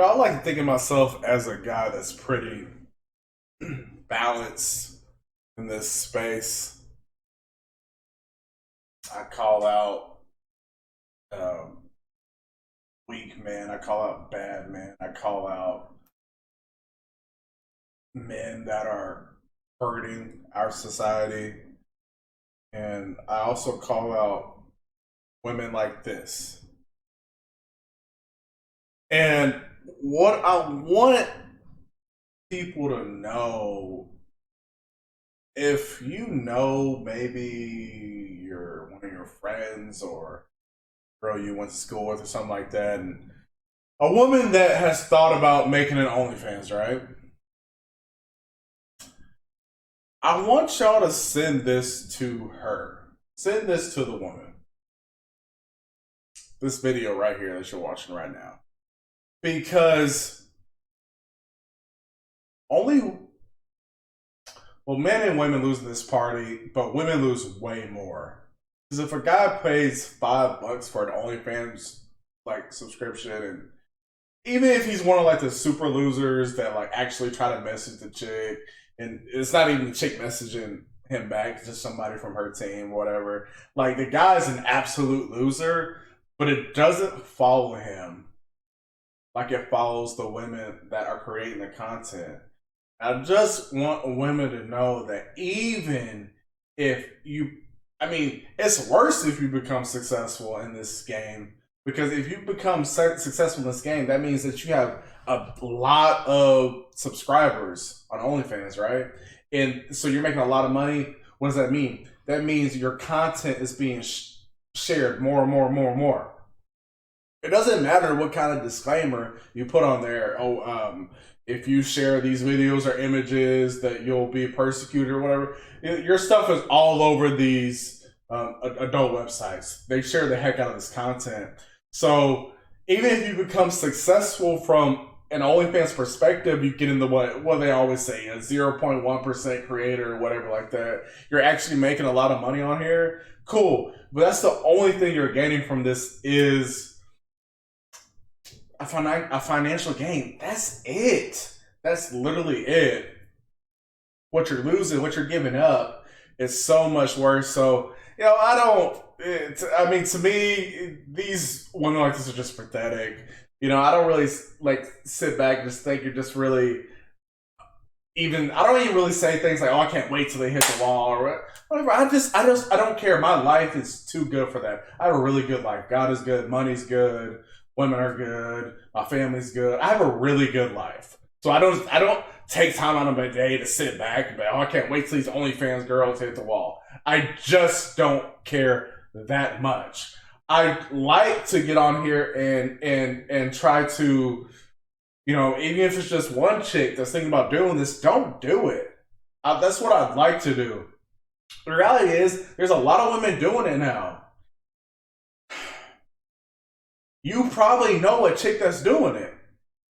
I like to think of myself as a guy that's pretty balanced in this space. I call out um, weak men. I call out bad men. I call out men that are hurting our society. And I also call out women like this. And what I want people to know, if you know maybe one of your friends or girl you went to school with or something like that, and a woman that has thought about making an OnlyFans, right? I want y'all to send this to her. Send this to the woman. This video right here that you're watching right now. Because men and women lose in this party, but women lose way more. Because if a guy pays $5 for an OnlyFans like subscription, and even if he's one of like the super losers that like actually try to message the chick, and it's not even the chick messaging him back, it's just somebody from her team, whatever. Like the guy's an absolute loser, but it doesn't follow him like it follows the women that are creating the content. I just want women to know that even if it's worse if you become successful in this game, because if you become successful in this game, that means that you have a lot of subscribers on OnlyFans, right? And so you're making a lot of money. What does that mean? That means your content is being shared more and more and more and more. It doesn't matter what kind of disclaimer you put on there. If you share these videos or images that you'll be persecuted or whatever. Your stuff is all over these adult websites. They share the heck out of this content. So even if you become successful from an OnlyFans perspective, you get into what they always say, a 0.1% creator or whatever like that. You're actually making a lot of money on here. Cool. But that's the only thing you're gaining from this is a financial gain. That's it. That's literally it. What you're losing, what you're giving up, is so much worse. So, to me, these women like this are just pathetic. I don't really like sit back and just think you're just really I don't even really say things like, "Oh, I can't wait till they hit the wall" or whatever. I don't care. My life is too good for that. I have a really good life. God is good. Money's good. Women are good. My family's good. I have a really good life. So I don't take time out of my day to sit back and be, "Oh, I can't wait till these OnlyFans girls hit the wall." I just don't care that much. I like to get on here and try to, even if it's just one chick that's thinking about doing this, don't do it. That's what I'd like to do. The reality is, there's a lot of women doing it now. You probably know a chick that's doing it.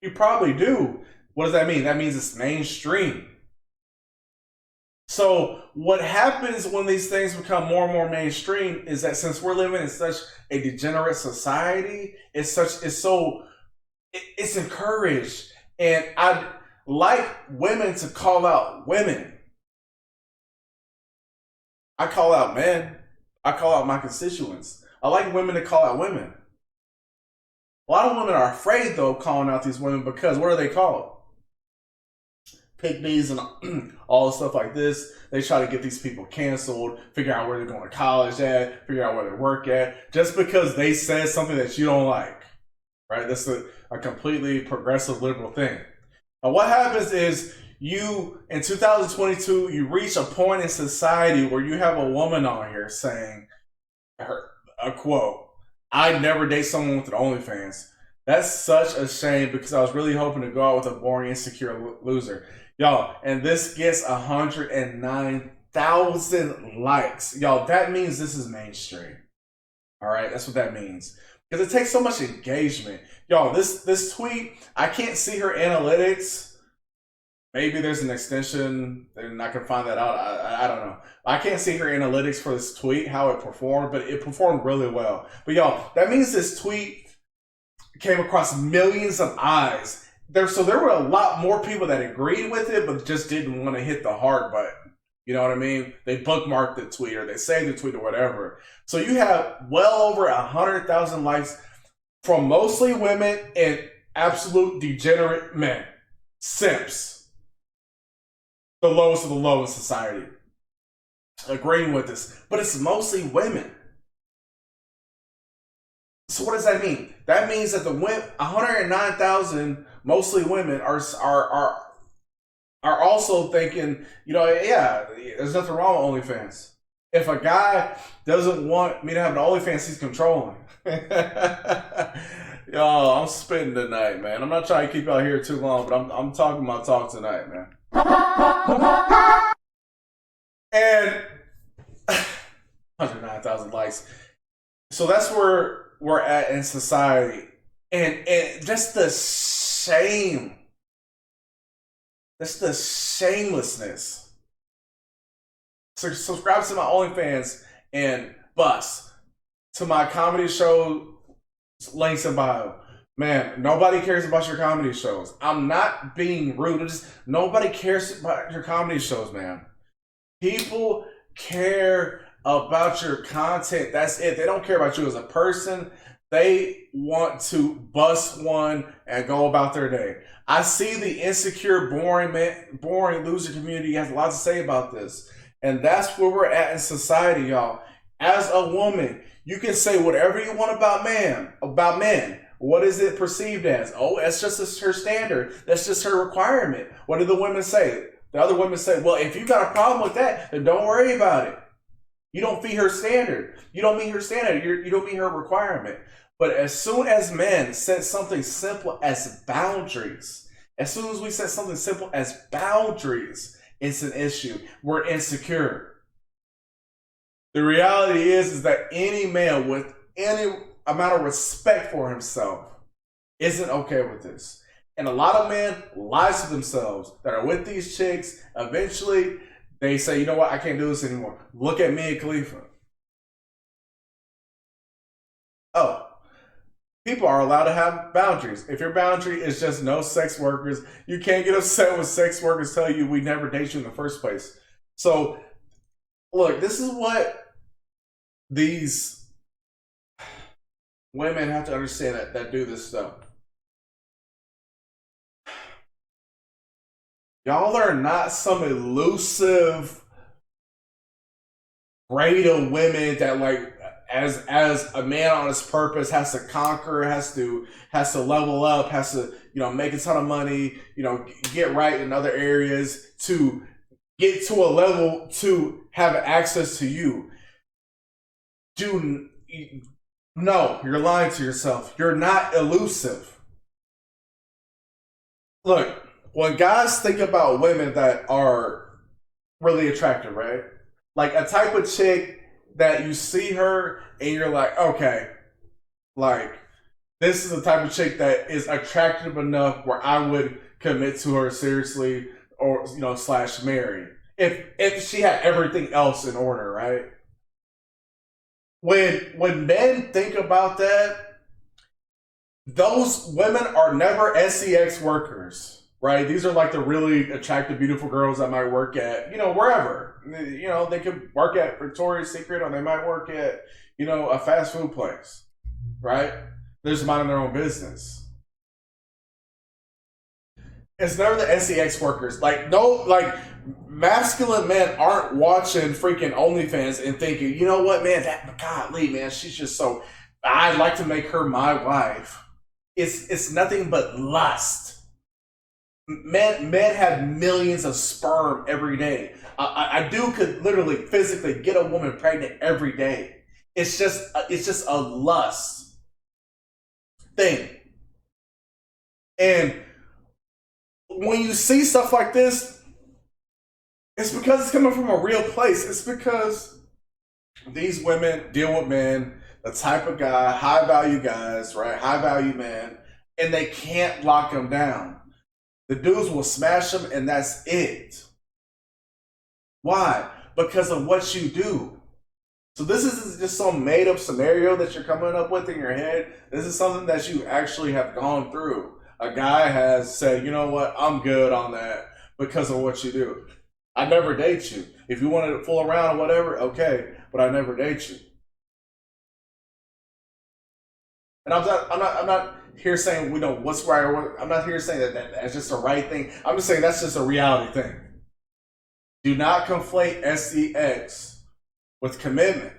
You probably do. What does that mean? That means it's mainstream. So what happens when these things become more and more mainstream is that since we're living in such a degenerate society, it's encouraged. And I'd like women to call out women. I call out men. I call out my constituents. I like women to call out women. A lot of women are afraid, though, of calling out these women because what are they called? Pygmies and all stuff like this. They try to get these people canceled, figure out where they're going to college at, figure out where they work at, just because they said something that you don't like, right? That's a completely progressive liberal thing. Now, what happens is in 2022, you reach a point in society where you have a woman on here saying, a quote, "I'd never date someone with an OnlyFans." That's such a shame because I was really hoping to go out with a boring, insecure loser. Y'all, and this gets 109,000 likes. Y'all, that means this is mainstream. All right, that's what that means. Because it takes so much engagement. Y'all, this tweet, I can't see her analytics. Maybe there's an extension and I can find that out. I don't know. I can't see her analytics for this tweet, how it performed, but it performed really well. But y'all, that means this tweet came across millions of eyes. So there were a lot more people that agreed with it, but just didn't want to hit the hard button. You know what I mean? They bookmarked the tweet or they saved the tweet or whatever. So you have well over 100,000 likes from mostly women and absolute degenerate men. Simps. The lowest of the low in society. Agreeing with this. But it's mostly women. So what does that mean? That means that the 109,000, mostly women, are also thinking, you know, yeah, there's nothing wrong with OnlyFans. If a guy doesn't want me to have an OnlyFans, he's controlling. Yo, I'm spitting tonight, man. I'm not trying to keep y'all here too long, but I'm talking my talk tonight, man. And 109,000 likes. So that's where we're at in society. And just the shame. That's the shamelessness. So subscribe to my OnlyFans and bust. To my comedy show, links in bio. Man, nobody cares about your comedy shows. I'm not being rude. Just nobody cares about your comedy shows, man. People care about your content. That's it. They don't care about you as a person. They want to bust one and go about their day. I see the insecure, boring loser community has a lot to say about this. And that's where we're at in society, y'all. As a woman, you can say whatever you want about men. What is it perceived as? Oh, that's just her standard. That's just her requirement. What do the women say? The other women say, well, if you got a problem with that, then don't worry about it. You don't meet her standard. You don't meet her standard. You don't meet her requirement. But as soon as men set something simple as boundaries, as soon as we set something simple as boundaries, it's an issue. We're insecure. The reality is that any man with any amount of respect for himself isn't okay with this. And a lot of men lie to themselves that are with these chicks. Eventually, they say, you know what, I can't do this anymore. Look at Mia Khalifa. Oh, people are allowed to have boundaries. If your boundary is just no sex workers, you can't get upset when sex workers tell you we never date you in the first place. So, look, this is what these women have to understand that do this stuff. Y'all are not some elusive grade of women that, like, as a man on his purpose has to conquer, has to level up, has to, you know, make a ton of money, you know, get right in other areas to get to a level to have access to you. No, you're lying to yourself. You're not elusive. Look, when guys think about women that are really attractive, right? Like a type of chick that you see her and you're like, okay, like this is the type of chick that is attractive enough where I would commit to her seriously, or, you know, / marry. If she had everything else in order, right? When men think about that, those women are never SEX workers, right? These are like the really attractive, beautiful girls that might work at, you know, wherever. You know, they could work at Victoria's Secret, or they might work at, you know, a fast food place, right? They're just minding their own business. It's never the SEX workers. Like, no, like, masculine men aren't watching freaking OnlyFans and thinking, you know what, man, that godly, man, she's just so, I'd like to make her my wife. It's nothing but lust. Men have millions of sperm every day. A dude could literally physically get a woman pregnant every day. It's just a lust thing. And when you see stuff like this, it's because it's coming from a real place. It's because these women deal with men, the type of guy, high value guys, right? High value men, and they can't lock them down. The dudes will smash them, and that's it. Why? Because of what you do. So this isn't just some made up scenario that you're coming up with in your head. This is something that you actually have gone through. A guy has said, you know what, I'm good on that because of what you do. I never date you. If you wanted to fool around or whatever, okay, but I never date you. And I'm not here saying we know what's right or what. I'm not here saying that's just a right thing. I'm just saying that's just a reality thing. Do not conflate SEX with commitment.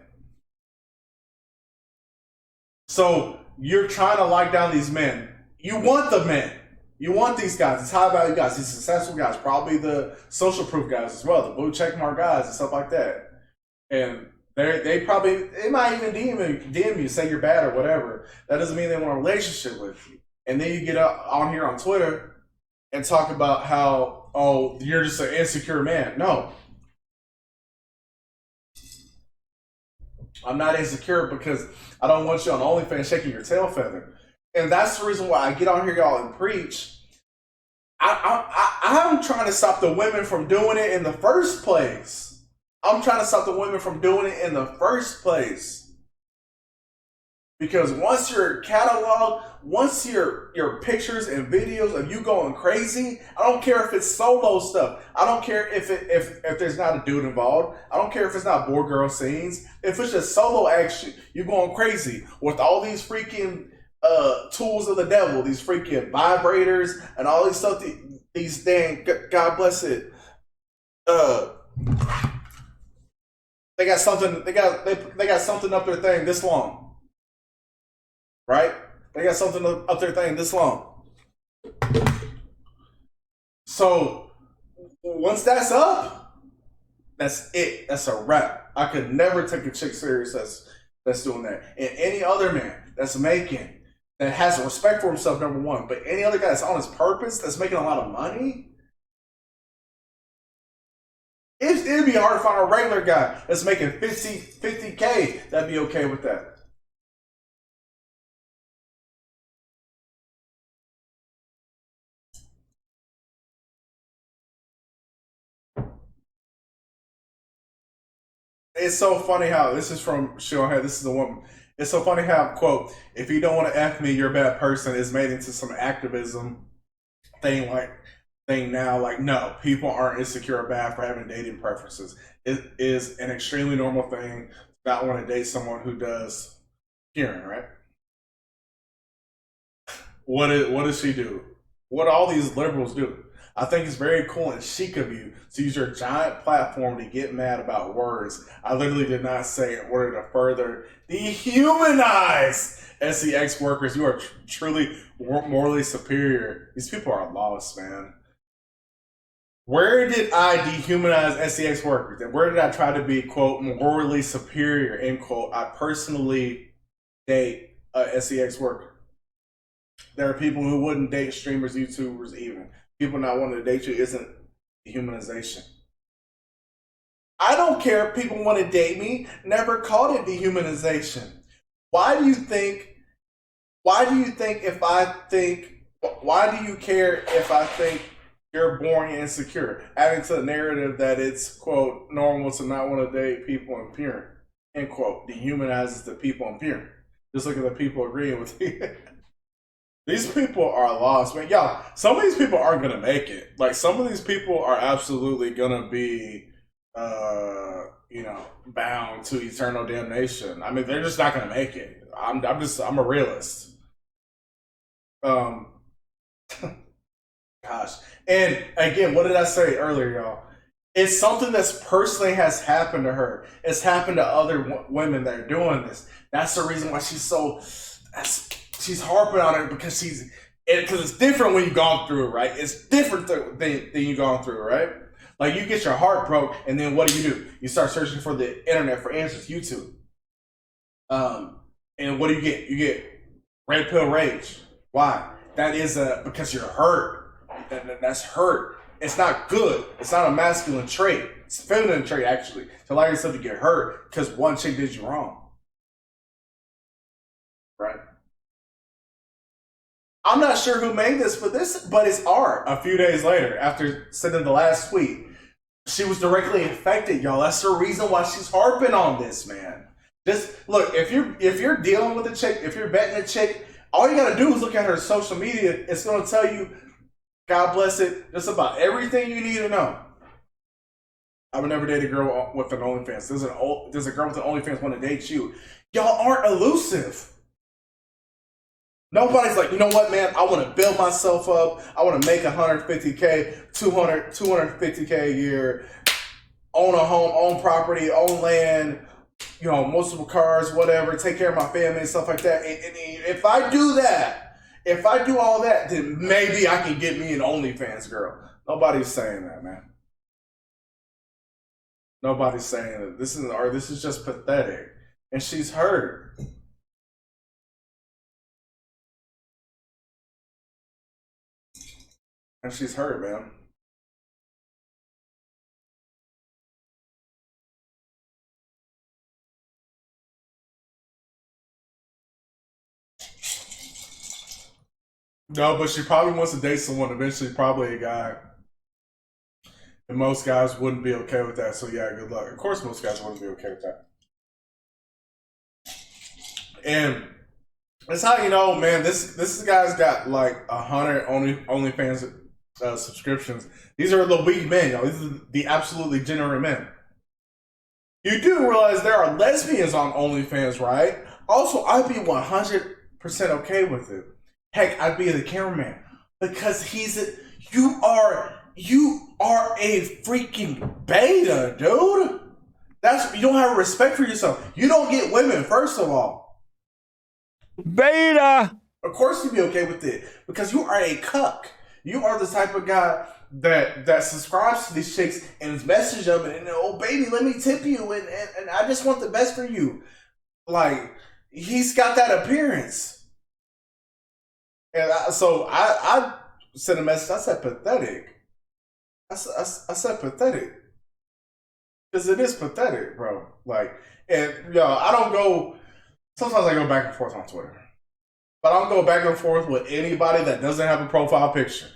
So you're trying to lock down these men. You want the men. You want these guys, these high value guys, these successful guys, probably the social proof guys as well, the blue check mark guys and stuff like that. And they might even DM you, say you're bad or whatever. That doesn't mean they want a relationship with you. And then you get on here on Twitter and talk about how, oh, you're just an insecure man. No. I'm not insecure because I don't want you on OnlyFans shaking your tail feather. And that's the reason why I get on here, y'all, and preach. I'm trying to stop the women from doing it in the first place. I'm trying to stop the women from doing it in the first place. Because once your catalog, once your pictures and videos of you going crazy, I don't care if it's solo stuff. I don't care if there's not a dude involved. I don't care if it's not boy girl scenes. If it's just solo action, you're going crazy with all these freaking tools of the devil, these freaking vibrators and all these stuff. These dang, God bless it. They got something. They got something up their thing this long, right? They got something up their thing this long. So once that's up, that's it. That's a wrap. I could never take a chick serious that's doing that. And any other man that's making, that has respect for himself, number one, but any other guy that's on his purpose, that's making a lot of money, it'd be hard to find a regular guy that's making 50K that'd be okay with that. It's so funny how this is from Showhead. This is a woman. It's so funny how, quote, if you don't want to F me, you're a bad person is made into some activism thing now. Like, no, people aren't insecure or bad for having dating preferences. It is an extremely normal thing to not want to date someone who does hearing, right? What does she do? What all these liberals do? I think it's very cool and chic of you to use your giant platform to get mad about words. I literally did not say in order to further dehumanize SEX workers. You are truly morally superior. These people are lost, man. Where did I dehumanize SEX workers? And where did I try to be, quote, morally superior, end quote? I personally date a SEX worker. There are people who wouldn't date streamers, YouTubers, even. People not wanting to date you isn't dehumanization. I don't care if people want to date me. Never called it dehumanization. Why do you care if I think you're boring and insecure? Adding to the narrative that it's, quote, normal to not want to date people impure, end quote, dehumanizes the people impure. Just look at the people agreeing with you. These people are lost, man. Y'all, some of these people aren't gonna make it. Like, some of these people are absolutely gonna be, bound to eternal damnation. I mean, they're just not gonna make it. I'm a realist. Um, Gosh. And again, what did I say earlier, y'all? It's something that's personally has happened to her. It's happened to other women that are doing this. That's the reason why she's harping on it, because it's different when you've gone through it, right? It's different than you've gone through, right? Like, you get your heart broke, and then what do? You start searching for the internet for answers, YouTube. And what do you get? You get red pill rage. Why? That is because you're hurt. That's hurt. It's not good. It's not a masculine trait. It's a feminine trait, actually, to allow yourself to get hurt because one chick did you wrong. Right? I'm not sure who made this, but it's art. A few days later, after sending the last tweet, She was directly affected, y'all. That's the reason why she's harping on this, man. Just look, if you're dealing with a chick, if you're betting a chick, all you gotta do is look at her social media. It's gonna tell you, God bless it, just about everything you need to know. I would never date a girl with an OnlyFans. There's a girl with an OnlyFans want to date you. Y'all aren't elusive. Nobody's like, you know what, man? I want to build myself up. I want to make 150K, 250K a year, own a home, own property, own land, you know, multiple cars, whatever, take care of my family and stuff like that. And if I do that, if I do all that, then maybe I can get me an OnlyFans girl. Nobody's saying that, man. Nobody's saying that. This is just pathetic. And she's hurt. And she's hurt, man. No, but she probably wants to date someone eventually, probably a guy. And most guys wouldn't be okay with that. So yeah, good luck. Of course most guys wouldn't be okay with that. And that's how you know, man, this guy's got like 100 OnlyFans subscriptions. These are the weak men, y'all. These are the absolutely degenerate men. You do realize there are lesbians on OnlyFans, right? Also, I'd be 100% okay with it. Heck, I'd be the cameraman because you are a freaking beta, dude. You don't have respect for yourself. You don't get women, first of all. Beta. Of course you'd be okay with it because you are a cuck. You are the type of guy that subscribes to these chicks and message them and oh baby, let me tip you and I just want the best for you. Like he's got that appearance. And I sent a message. I said pathetic. I said pathetic because it is pathetic, bro. Like, and I don't go. Sometimes I go back and forth on Twitter, but I don't go back and forth with anybody that doesn't have a profile picture.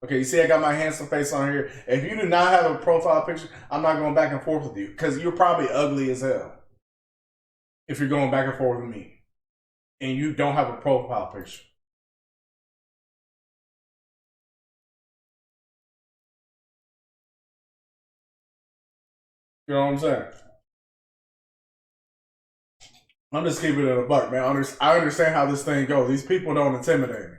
Okay, you see, I got my handsome face on here. If you do not have a profile picture, I'm not going back and forth with you because you're probably ugly as hell. If you're going back and forth with me, and you don't have a profile picture. You know what I'm saying? I'm just keeping it a buck, man. I understand how this thing goes. These people don't intimidate me.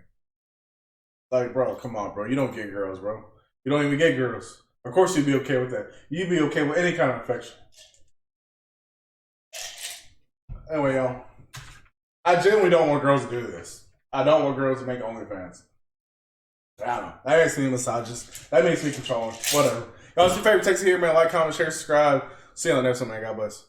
Like, bro, come on, bro. You don't get girls, bro. You don't even get girls. Of course you'd be okay with that. You'd be okay with any kind of affection. Anyway, y'all. I genuinely don't want girls to do this. I don't want girls to make OnlyFans. I don't know. That makes me misogynist. That makes me controlling. Whatever. Y'all, it's your favorite text here, man. Like, comment, share, subscribe. See you on the next one, man. God bless.